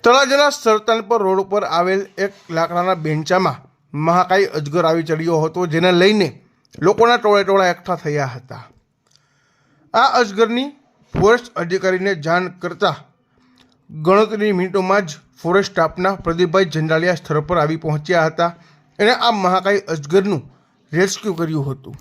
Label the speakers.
Speaker 1: તળાજાના સરતાનપર road ઉપર આવેલ એક લાકડાના બેન્ચામાં મહાકાય અજગર આવી ચડ્યો હતો, જેને લઈને લોકોના ટોળે એકઠા થયા હતા. આ અજગરની ફોરેસ્ટ અધિકારીને જાણ કરતા ગણતરીની મિનિટોમાં જ ફોરેસ્ટ સ્ટાફના પ્રદીપભાઈ જંજાલિયા સ્થળ પર આવી પહોંચ્યા હતા અને આ મહાકાય અજગરનું રેસ્ક્યુ કર્યું હતું.